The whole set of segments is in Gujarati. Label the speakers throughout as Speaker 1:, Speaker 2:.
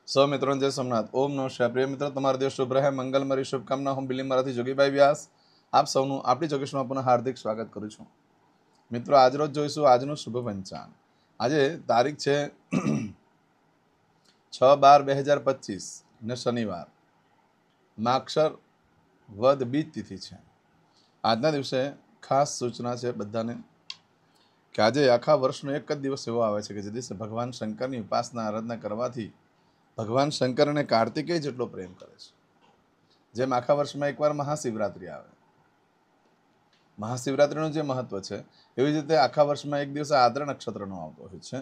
Speaker 1: સૌ મિત્રોને જય સોમનાથ. ઓમ નમઃ શિવાય. પ્રિય મિત્રો, તમારો દિવસ શુભ રહે, મંગલમરી શુભકામના. હું બિલિંગ મારાથી જોગીભાઈ વ્યાસ આપ સૌનું આપણી જોગેશમાં પુનઃ હાર્દિક સ્વાગત કરું છું. મિત્રો, આજરોજ જોઈશું આજનું શુભ પંચાંગ. આજે તારીખ છે 6/12/2025 ને શનિવાર, માક્ષર વદ બીજ તિથિ છે. આજના દિવસે ખાસ સૂચના છે બધાને કે આજે આખા વર્ષનો એક જ દિવસ એવો આવે છે કે જે દિવસે ભગવાન શંકરની ઉપાસના આરાધના કરવાથી ભગવાન શંકર અને કાર્તિકેય જેટલો પ્રેમ કરે છે. જેમ આખા વર્ષમાં એકવાર મહાશિવરાત્રિ આવે, મહાશિવરાત્રિનું જે મહત્વ છે એવી જ રીતે આખા વર્ષમાં એક દિવસ આદ્ર નક્ષત્રનો આવતો હોય છે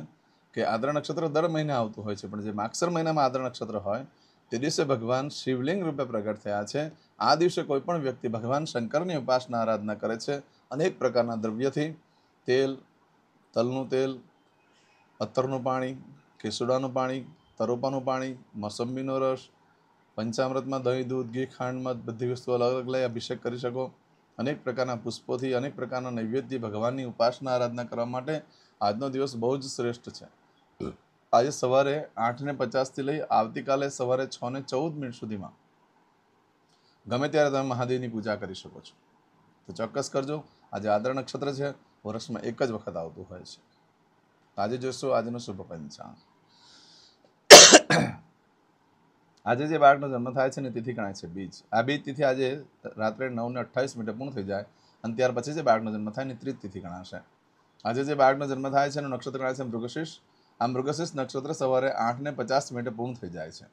Speaker 1: કે આદ્ર નક્ષત્ર દર મહિને આવતું હોય છે, પણ જે માગસર મહિનામાં આદ્ર નક્ષત્ર હોય તે દિવસે ભગવાન શિવલિંગ રૂપે પ્રગટ થયા છે. આ દિવસે કોઈ પણ વ્યક્તિ ભગવાન શંકરની ઉપાસના આરાધના કરે છે. અનેક પ્રકારના દ્રવ્યથી, તેલ, તલનું તેલ, અત્તરનું પાણી, કેસુડાનું પાણી, તરોપાનું પાણી, મોસંબીનો રસ, પંચામૃતમાં દહીં, દૂધ, ઘી, ખાંડ, મધ બધી વસ્તુઓ અલગ અલગ લઈ અભિષેક કરી શકો. અનેક પ્રકારના પુષ્પોથી, અનેક પ્રકારના નૈવેદ્ય ભગવાનની ઉપાસના આરાધના કરવા માટે આજનો દિવસ બહુ જ શ્રેષ્ઠ છે. આજે સવારે 8:50 લઈ આવતીકાલે સવારે 6:14 સુધીમાં ગમે ત્યારે તમે મહાદેવની પૂજા કરી શકો છો. તો ચોક્કસ કરજો. આજે આદ્ર નક્ષત્ર છે, વર્ષમાં એક જ વખત આવતું હોય છે. આજે જોઈશું આજનું શુભ પંચાંગ. આજે જે બાળકનો જન્મ થાય છે ને તિથિ ગણાય છે બીજ. આ બીજ તિથિ આજે રાત્રે 9:28 પૂર્ણ થઈ જાય અને ત્યાર પછી જે બાળકનો જન્મ થાય ને ત્રીજ તિથિ ગણાશે. આજે જે બાળકનો જન્મ થાય છે એનું નક્ષત્ર ગણાય છે મૃગશીર્ષ. આ મૃગશીર્ષ નક્ષત્ર સવારે 8:50 પૂર્ણ થઈ જાય છે.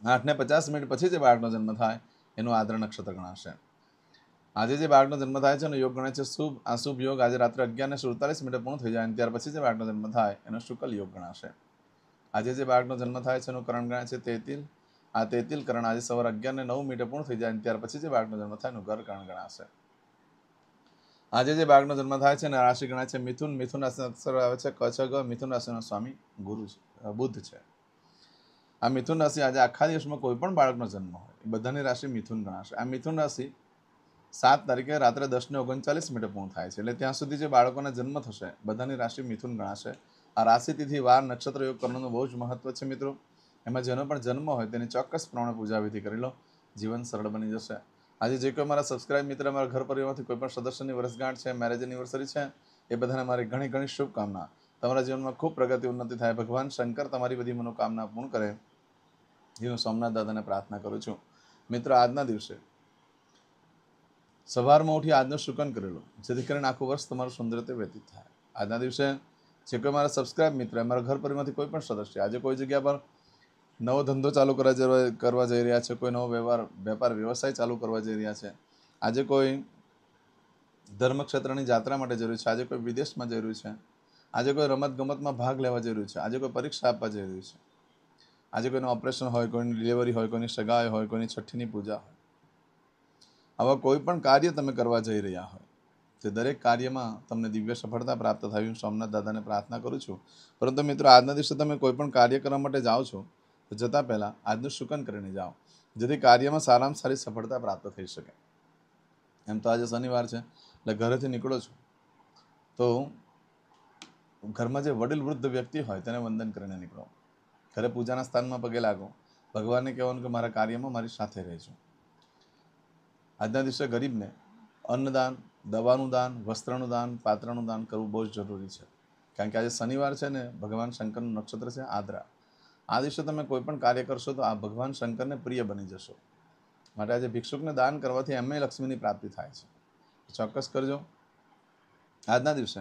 Speaker 1: 8:50 પછી જે બાળકનો જન્મ થાય એનું આદ્ર નક્ષત્ર ગણાશે. આજે જે બાળકનો જન્મ થાય છે એનો યોગ ગણાય છે શુભ. આ શુભ યોગ આજે રાત્રે 11:47 પૂર્ણ થઈ જાય અને ત્યાર પછી જે બાળકનો જન્મ થાય એનો શુકલ યોગ ગણાશે. આજે જે બાળકનો જન્મ થાય છે એનું કરણ ગણાય છે તેતિલ. આ તેતિલ કરણ આજે સવારે 11:09 પૂર્ણ થઈ જાય અને ત્યાર પછી જે બાળકનો જન્મ થાય એનું ઘર કરણ ગણાશે. આજે જે બાળકનો જન્મ થાય છે એને રાશિ ગણાય છે મિથુન. મિથુન રાશિના અક્ષર આવે છે ક, છ, ગ. મિથુન રાશિનો સ્વામી ગુરુ છે, બુદ્ધ છે. આ મિથુન રાશિ આજે આખા દિવસમાં કોઈ પણ બાળકનો જન્મ હોય એ બધાની રાશિ મિથુન ગણાશે. આ મિથુન રાશિ 7 તારીખે રાત્રે 10:39 પૂર્ણ થાય છે. એટલે ત્યાં સુધી જે બાળકોના જન્મ થશે બધાની રાશિ મિથુન ગણાશે. આ રાશિ તિથિ વાર નક્ષત્ર યોગ કરવાનું બહુ જ મહત્વ છે મિત્રો. એમાં જેનો પણ જન્મ હોય તેની ચોક્કસ પ્રમાણે પૂજા વિધિ કરી લો, જીવન સરળ બની જશે. આજે જે કોઈ મારા સબસ્ક્રાઇબ મિત્ર, મારા ઘર પરિવારમાંથી કોઈ પણ સદસ્યની વર્ષગાંઠ છે, મેરેજ એનિવર્સરી છે, એ બધાને મારી ઘણી ઘણી શુભકામના. તમારા જીવનમાં ખૂબ પ્રગતિ ઉન્નતિ થાય. ભગવાન શંકર તમારી બધી મનોકામના પૂર્ણ કરે એ હું સોમનાથ દાદાને પ્રાર્થના કરું છું. મિત્રો, આજના દિવસે સવારમાં ઉઠી આજનો શુકન કરેલો જેથી કરીને આખું વર્ષ તમારું સુંદર રીતે વ્યતીત થાય. આજના દિવસે જે કોઈ મારા સબસ્ક્રાઇબ મિત્ર, મારા ઘર પરિવારમાંથી કોઈ પણ સદસ્ય આજે કોઈ જગ્યા પર નવો ધંધો ચાલુ કરવા જઈ રહ્યા છે, કોઈ નવો વેપાર વ્યવસાય ચાલુ કરવા જઈ રહ્યા છે, આજે કોઈ ધર્મ ક્ષેત્રની યાત્રા માટે જરૂરી છે, આજે કોઈ વિદેશમાં જઈ રહ્યું છે, આજે કોઈ રમત ગમતમાં ભાગ લેવા જઈ રહ્યું છે, આજે કોઈ પરીક્ષા આપવા જઈ રહ્યું છે, આજે કોઈનું ઓપરેશન હોય, કોઈની ડિલિવરી હોય, કોઈની સગાઈ હોય, કોઈની છઠ્ઠીની પૂજા હોય, આવા કોઈ પણ કાર્ય તમે કરવા જઈ રહ્યા હોય તે દરેક કાર્યમાં તમને દિવ્ય સફળતા પ્રાપ્ત થાય હું સોમનાથ દાદાને પ્રાર્થના કરું છું. પરંતુ મિત્રો, આજના દિવસે તમે કોઈ પણ કાર્ય કરવા માટે જાઓ છો તો જતાં પહેલાં આજનું શુકન કરીને જાઓ જેથી કાર્યમાં સારામાં સારી સફળતા પ્રાપ્ત થઈ શકે. એમ તો આજે શનિવાર છે એટલે ઘરેથી નીકળો છો તો ઘરમાં જે વડીલ વૃદ્ધ વ્યક્તિ હોય તેને વંદન કરીને નીકળો. ઘરે પૂજાના સ્થાનમાં પગે લાગો. ભગવાનને કહેવાનું કે મારા કાર્યમાં મારી સાથે રહેજો. આજના દિવસે ગરીબને અન્નદાન, દવાનું દાન, વસ્ત્રનું દાન, પાત્રનું દાન કરવું બહુ જ જરૂરી છે. કારણ કે આજે શનિવાર છે ને ભગવાન શંકરનું નક્ષત્ર છે આદ્રા. આ દિવસે તમે કોઈ પણ કાર્ય કરશો તો આ ભગવાન શંકરને પ્રિય બની જશો. માટે આજે ભિક્ષુકને દાન કરવાથી એમને લક્ષ્મીની પ્રાપ્તિ થાય છે. ચોક્કસ કરજો. આજના દિવસે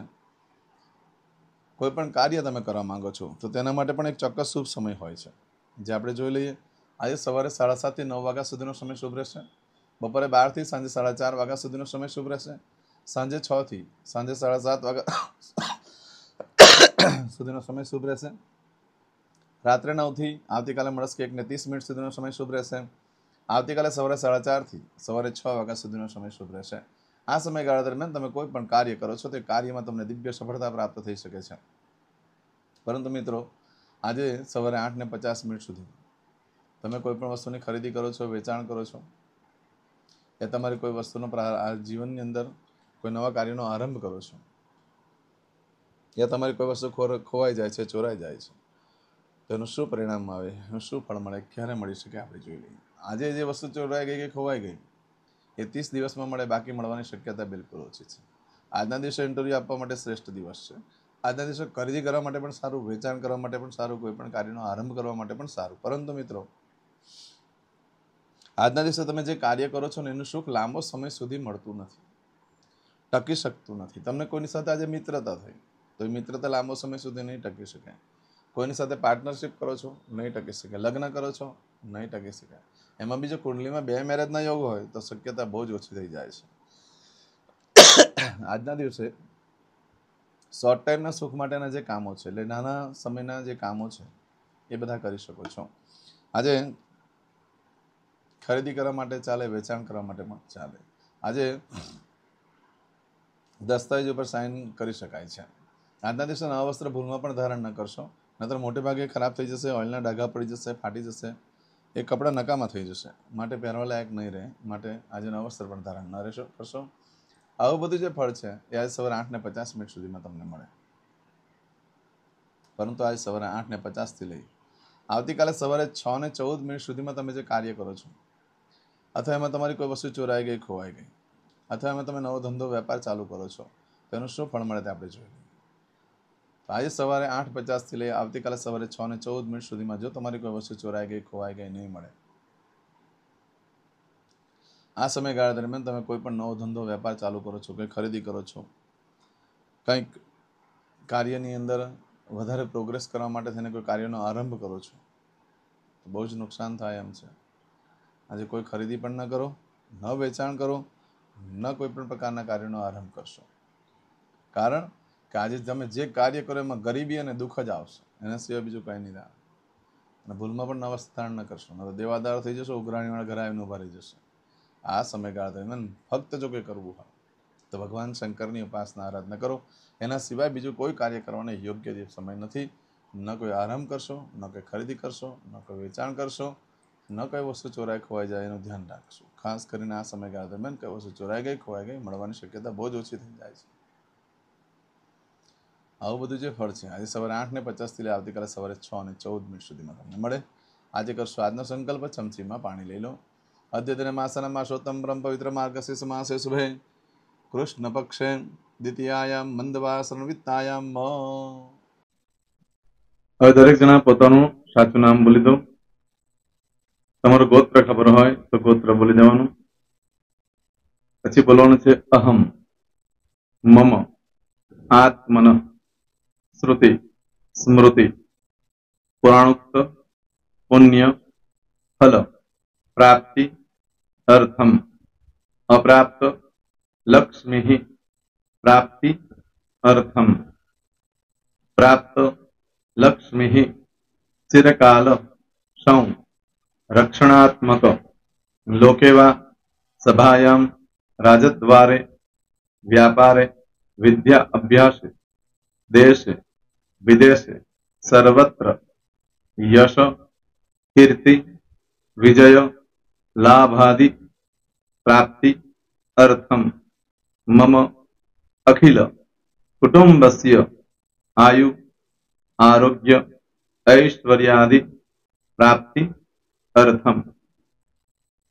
Speaker 1: કોઈ પણ કાર્ય તમે કરવા માંગો છો તો તેના માટે પણ એક ચોક્કસ શુભ સમય હોય છે જે આપણે જોઈ લઈએ. આજે સવારે 7:30 થી 9 વાગ્યા સુધીનો સમય શુભ રહેશે. બપોરે 12 થી સાંજે 4:30 વાગ્યા સુધીનો સમય શુભ રહેશે. સાંજે 6 થી સાંજે 7:30 વાગ્યા સુધીનો સમય શુભ રહેશે. રાત્રે 9 થી આવતીકાલે મળસ્કે 1:30 સુધીનો સમય શુભ રહેશે. આવતીકાલે સવારે 4:30 થી સવારે 6 વાગ્યા સુધીનો સમય શુભ રહેશે. આ સમયગાળા દરમિયાન તમે કોઈ પણ કાર્ય કરો છો તે કાર્યમાં તમને દિવ્ય સફળતા પ્રાપ્ત થઈ શકે છે. પરંતુ મિત્રો, આજે સવારે 8:50 સુધી તમે કોઈ પણ વસ્તુની ખરીદી કરો છો, વેચાણ કરો છો, એ તમારી કોઈ વસ્તુનો જીવનની અંદર કોઈ નવા કાર્યનો આરંભ કરો છો, યા તમારી કોઈ વસ્તુ ખોવાઈ જાય છે, ચોરાઈ જાય છે, તેનું શું પરિણામ આવે, શું ફળ મળે, ક્યારે મળી શકે આપણે જોઈ લઈએ. આજે જે વસ્તુ ચોરાઈ ગઈ કે ખોવાઈ ગઈ એ 30 દિવસમાં મળે, બાકી મળવાની શક્યતા બિલકુલ ઓછી છે. આજના દિવસે ઇન્ટરવ્યૂ આપવા માટે શ્રેષ્ઠ દિવસ છે. આજના દિવસે ખરીદી કરવા માટે પણ સારું, વેચાણ કરવા માટે પણ સારું, કોઈ પણ કાર્યનો આરંભ કરવા માટે પણ સારું. પરંતુ મિત્રો, આજના દિવસે તમે જે કાર્ય કરો છો ને એનું સુખ લાંબો સમય સુધી મળતું નથી, ટકી શકતું નથી. તમને કોઈની સાથે આજે મિત્રતા થઈ તો એ મિત્રતા લાંબો સમય સુધી નહીં ટકી શકે. કોઈની સાથે પાર્ટનરશિપ કરો છો, નહીં ટકી શકે. લગ્ન કરો છો, નહીં ટકી શકે. એમાં બીજો કુંડલીમાં 2 મેરેજના યોગ હોય તો શક્યતા બહુ જ ઓછી થઈ જાય છે. આજના દિવસે શોર્ટ ટાઈમના સુખ માટેના જે કામો છે, એટલે નાના સમયના જે કામો છે એ બધા કરી શકો છો. આજે ખરીદી કરવા માટે ચાલે, વેચાણ કરવા માટે પણ ચાલે. આજે દસ્તાવેજ ઉપર સાઇન કરી શકાય છે. આજના દિવસે નવા વસ્ત્ર ભૂલમાં પણ ધારણ ન કરશો, નહીતર મોટે ભાગે ખરાબ થઈ જશે, ઓઇલના ડાઘા પડી જશે, ફાટી જશે, એ કપડાં નકામા થઈ જશે, માટે પહેરવા લાયક નહીં રહે. માટે આજે નવા વસ્ત્ર પણ ધારણ ન કરશો. આવું બધું જે ફળ છે એ આજે સવારે 8:50 સુધીમાં તમને મળે. પરંતુ આજે સવારે 8:50 લઈ આવતીકાલે સવારે 6:14 સુધીમાં તમે જે કાર્ય કરો છો, અથવા એમાં તમારી કોઈ વસ્તુ ચોરાઈ ગઈ, ખોવાઈ ગઈ, અથવા એમાં તમે નવો ધંધો વેપાર ચાલુ કરો છો, તેનું શું ફળ મળે તે આપણે જોઈએ. આજે સવારે 8:50 લઈ આવતીકાલે સવારે 6:14 સુધીમાં જો તમારી કોઈ વસ્તુ ચોરાઈ ગઈ, ખોવાઈ ગઈ, નહીં મળે, આ સમયગાળા દરમિયાન તમે કોઈ પણ નવો ધંધો વેપાર ચાલુ કરો છો, કંઈક ખરીદી કરો છો, કંઈક કાર્યની અંદર વધારે પ્રોગ્રેસ કરવા માટે થઈને કોઈ કાર્યનો આરંભ કરો છો, તો બહુ જ નુકસાન થાય એમ છે. આજે કોઈ ખરીદી પણ ન કરો, ન વેચાણ કરો, ન કોઈ પણ પ્રકારના કાર્યનો આરંભ કરશો. કારણ કે આજે તમે જે કાર્ય કરો એમાં ગરીબી અને દુઃખ જ આવશે, એના સિવાય બીજું કંઈ નહીં આવે. અને ભૂલમાં પણ નવા સ્થાન ન કરશો, ન તો દેવાદાર થઈ જશો, ઉઘરાણીવાળા ઘરે આવીને ઊભા રહી જશે. આ સમયગાળા દરમિયાન ફક્ત જો કંઈ કરવું હોય તો ભગવાન શંકરની ઉપાસના આરાધના કરો. એના સિવાય બીજું કોઈ કાર્ય કરવાનો યોગ્ય સમય નથી. ન કોઈ આરંભ કરશો, ન કોઈ ખરીદી કરશો, ન કોઈ વેચાણ કરશો, ન કઈ વસ્તુ ચોરાઈ ખોવાઈ જાય એનું ધ્યાન રાખશો. ખાસ કરીને આ સમયગાળા દરમિયાન કઈ વસ્તુ ચોરાઈ ગઈ, ખોવાઈ ગઈ, મળવાની શક્યતા બહુ જ ઓછી થઈ જાય છે. આવું બધું જે ફળ છે આજે સવારે 8:50 લઈ આવતીકાલે સવારે 6:14 સુધીમાં તમને મળે. આજે કરશો આજનો સંકલ્પ, ચમચીમાં પાણી લઈ લો. અદ્યતન માસના માસોત્તમ બ્રહ્મ પવિત્ર માર્ગશીર્ષ માસે શુભે કૃષ્ણ પક્ષે દ્વિતીયાયામ મંદવાસન વિત્તાયામ.
Speaker 2: હવે દરેક જણા પોતાનું સાચું નામ બોલી દો. તમારું ગોત્ર ખબર હોય તો ગોત્ર બોલી દેવાનું. પછી બોલવાનું છે અહમ, મમ, આત્મન, શ્રુતિ, સ્મૃતિ, પુરાણોક્ત, પુણ્ય, ફલ, પ્રાપ્તિ, અર્થમ, અપ્રાપ્ત, લક્ષ્મી, પ્રાપ્તિ, અર્થમ, પ્રાપ્ત, લક્ષ્મી, ચિરકાલ, સૌ, રક્ષણાત્મક, લોકેવા, સભાયામ, રાજદ્વારે, વ્યાપારે, વિદ્યા અભ્યાસે, દેશે વિદેશે, સર્વત્ર, યશ, કીર્તિ, વિજય, લાભાદિ, પ્રાપ્તિ, અર્થમ, મમ, અખિલ, કુટુંબસ્ય, આયુ, આરોગ્ય, ऐश्वर्यादि, प्राप्ति, अर्थम,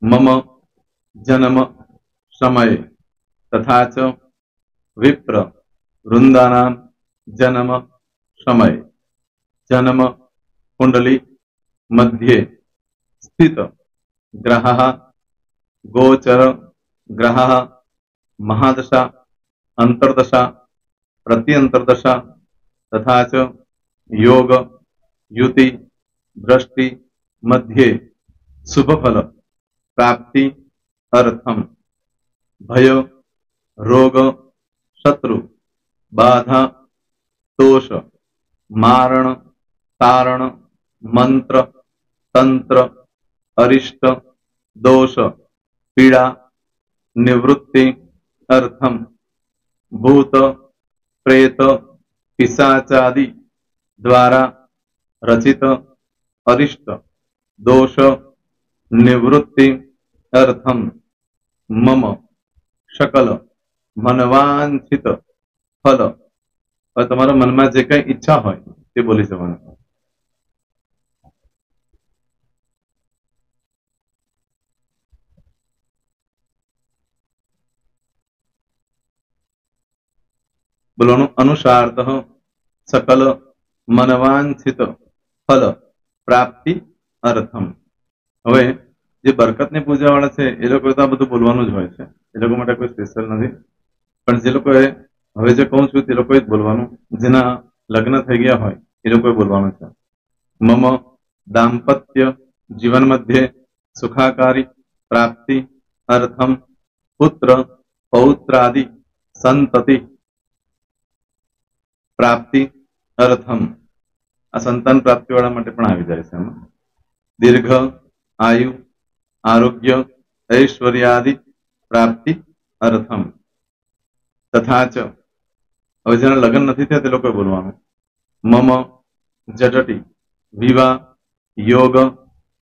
Speaker 2: मम, जन्म, समय, तथा च विप्र, वृंदानां, जन्म, समय, जन्म, कुंडली, मध्ये, स्थित, ग्रहः, गोचर, ग्रहः, महादशा, अंतर्दशा, प्रत्यंतर्दशा, तथा च योग, युति, दृष्टि, मध्ये, शुभ फल, प्राप्ति, अर्थम, भय, रोग, शत्रु, बाधा, दोष, मारण, तारण, मंत्र, तंत्र, अरिष्ट, दोष, पीड़ा, निवृत्ति, अर्थम, भूत, प्रेत, पिशाचादि द्वारा रचित अरिष्ट, दोष, निवृत्ति, अर्थम, मम, सकल, मनवांछित फल. તમારા મનમાં જે કઈ ઈચ્છા હોય તે બોલી જવાનું. બોલવાનું અનુસારતઃ સકલ મનવાંછિત ફલ પ્રાપ્તિ અર્થમ. હવે જે બરકતની પૂજા વાળા છે એ લોકો તો આ બધું બોલવાનું જ હોય છે, એ લોકો માટે કોઈ સ્પેશિયલ નથી. પણ જે લોકોએ હવે જે કહું છું તે લોકોએ જ બોલવાનું, જેના લગ્ન થઈ ગયા હોય એ લોકોએ બોલવાનું છે. મમ દાંપત્ય જીવન મધ્યે સુખાકારી પ્રાપ્તિ અર્થમ પુત્ર પૌત્રાદિ સંતતિ પ્રાપ્તિ અર્થમ. આ સંતાન પ્રાપ્તિ વાળા માટે પણ આવી જાય છે એમાં. દીર્ઘ આયુ આરોગ્ય ઐશ્વર્યાદિ પ્રાપ્તિ અર્થમ. તથા ચ, હવે જેના લગ્ન નથી થયા તે લોકોએ બોલવાનું. મમ જટટી વિવાહ યોગ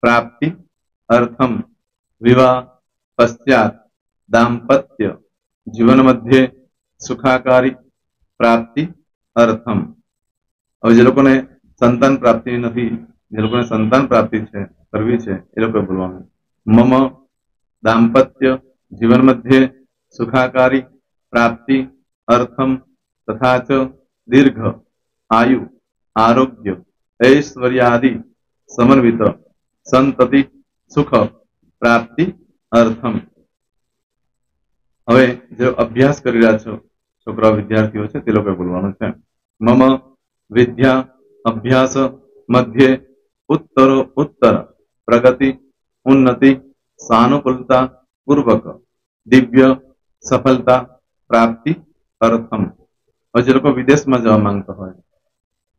Speaker 2: પ્રાપ્તિ અર્થમ વિવાહ પશ્ચાત દાંપત્ય જીવન મધ્યે સુખાકારી પ્રાપ્તિ અર્થમ. હવે જે લોકોને સંતાન પ્રાપ્તિ નથી, જે લોકોને સંતાન પ્રાપ્તિ છે કરવી છે એ લોકોએ બોલવાનું. મમ દાંપત્ય જીવન મધ્યે સુખાકારી પ્રાપ્તિ અર્થમ તથા ચ દીર્ઘ આયુ આરોગ્ય ઐશ્વર્યાદિ સમન્વિત સંતતિ સુખ પ્રાપ્તિ અર્થમ. હવે જે અભ્યાસ કરી રહ્યા છો છોકરાઓ વિદ્યાર્થીઓ છે તે લોકોએ બોલવાનું છે. મમ વિદ્યા અભ્યાસ મધ્યે ઉત્તરો ઉત્તર પ્રગતિ ઉન્નતિ સાનુકૂલતા પૂર્વક દિવ્ય સફળતા પ્રાપ્તિ અર્થમ. હવે જે લોકો વિદેશમાં જવા માંગતા હોય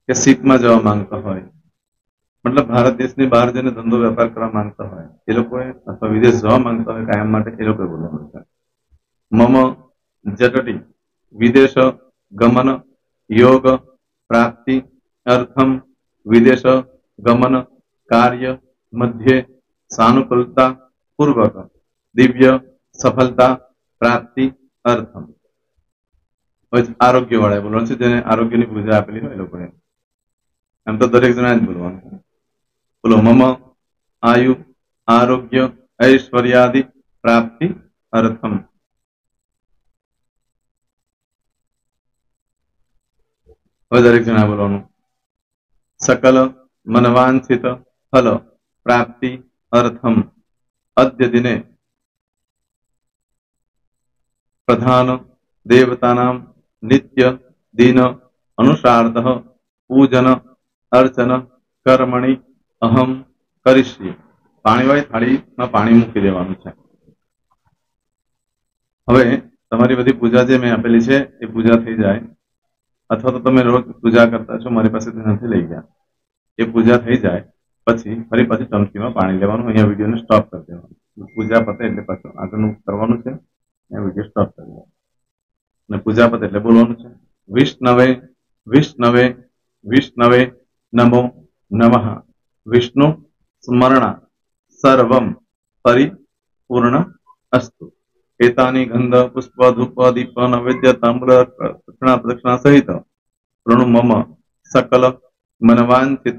Speaker 2: કે સીટમાં જવા માંગતા હોય, મતલબ ભારત દેશની બહાર જઈને ધંધો વેપાર કરવા માંગતા હોય એ લોકોએ, અથવા વિદેશ જવા માંગતા હોય કાયમ માટે, એ લોકોએ બોલવાનું છે. મમ જટટી વિદેશ ગમન યોગ પ્રાપ્તિ અર્થમ વિદેશ ગમન કાર્ય મધ્યે સાનુકૂલતા પૂર્વક દિવ્ય સફળતા પ્રાપ્તિ અર્થમ. આરોગ્ય વાળા બોલવાનું છે, જેને આરોગ્યની પૂજા આપેલી હોય એ લોકોએ. એમ તો દરેક જણા જ બોલવાનું. બોલો મમ આયુ આરોગ્ય ઐશ્વર્યાદિ પ્રાપ્તિ અર્થમ. હવે દરેક જણા બોલવાનું. સકલ મનવાંછિત ફલ પ્રાપ્તિ અર્થમ અદ્ય દિને પ્રધાન દેવતાનામ નિત્ય દિન અનુસારતઃ પૂજન અર્ચન કર્મણિ અહમ કરીશ્યે. પાણીવાળી થાળીમાં પાણી મૂકી દેવાનું છે. હવે તમારી બધી પૂજા જે મેં આપેલી છે એ પૂજા થઈ જાય, અથવા તો તમે રોજ પૂજા કરતા છો મારી પાસેથી નથી લઈ ગયા, એ પૂજા થઈ જાય પછી ફરી પાછી ચમચીમાં પાણી લેવાનું. અહીંયા વિડીયોને સ્ટોપ કરી દેવાનું. પૂજા પતે એટલે પાછું આગળનું કરવાનું છે. અહીંયા વિડીયો સ્ટોપ કરી દેવાનું અને પૂજા પતે એટલે બોલવાનું છે. વિષ્ણવે વિષ્ણવે વિષ્ણવે નમો નમઃ વિષ્ણુ સ્મરણા સર્વમ પરિપૂર્ણ અસ્તુ. એતાની ગંધ પુષ્પ ધૂપ દીપ નૈવેદ્ય તાંબૂલ પ્રદક્ષિણા સહિત પ્રણુ મમ સકલ મનવાંછિત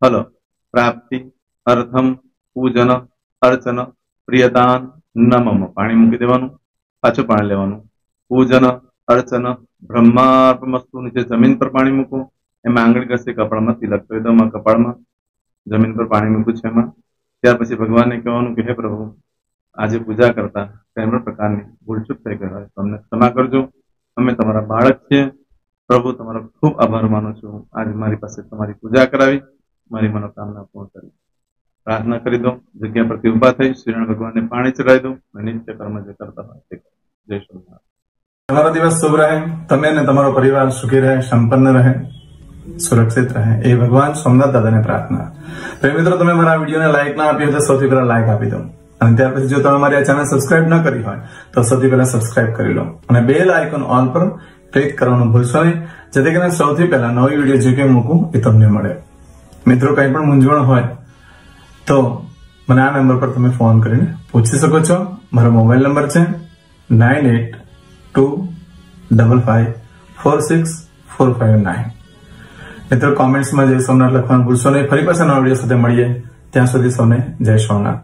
Speaker 2: ફલ પ્રાપ્તિ અર્થમ પૂજન અર્ચન પ્રિયદાન નમમ. પાણી મૂકી દેવાનું, પાછું પાણી લેવાનું. પૂજન અર્ચન બ્રહ્માર્પણમસ્તુ. નીચે જમીન પર પાણી મૂકો, એમાં આંગળી ઘસી કપાળમાં તિલક કરી દો. કપાળમાં જમીન પર પાણી મૂક્યું છે એમાં. ત્યાર પછી ભગવાનને કહેવાનું કે હે પ્રભુ, આજે પૂજા કરતા કઈ પણ પ્રકારની ભૂલચૂક થઈ ગઈ હોય તો અમને ક્ષમા કરજો. અમે તમારા બાળક છીએ. પ્રભુ તમારો ખૂબ આભાર માનું છું, આજે મારી પાસે તમારી પૂજા કરાવી, મારી મનોકામના પૂર્ણ કરી. પ્રાર્થના કરી દો. જગ્યા પરથી ઉભા થઈ શ્રીનારાયણ ભગવાનને પાણી ચડાવી દો અને નિત્ય કર્મ જે કરતા હોય તે. જય સ્વામિનારાયણ.
Speaker 3: તમારો દિવસ શુભ રહે, તમે અને તમારો પરિવાર સુખી રહે, સંપન્ન રહે, સુરક્ષિત રહે, એ ભગવાન સોમનાથ દાદાને પ્રાર્થના. તો મિત્રો, તમે મારા વિડીયોને લાઈક ના આપી હોય તો સૌથી પહેલા લાઈક આપી દો, અને ત્યાર પછી જો તમે મારી આ ચેનલ સબસ્ક્રાઇબ ન કરી હોય તો સૌથી પહેલા સબસ્ક્રાઇબ કરી લો અને બેલ આઇકોન ઓલ પર ક્લિક કરવાનું ભૂલશો નહીં, જેથી કરીને સૌથી પહેલા નવી વિડીયો જે કંઈ મૂકું એ તમને મળે. મિત્રો, કંઈ પણ મૂંઝવણ હોય તો મને આ નંબર પર તમે ફોન કરીને પૂછી શકો છો. મારો મોબાઈલ નંબર છે 9825546459. મિત્રો, કોમેન્ટ્સમાં જય સોમનાથ લખવાનું ભૂલશો નહીં. ફરી પાછા નવા વિડીયો સાથે મળીએ. ત્યાં સુધી સૌને જય સોમનાથ.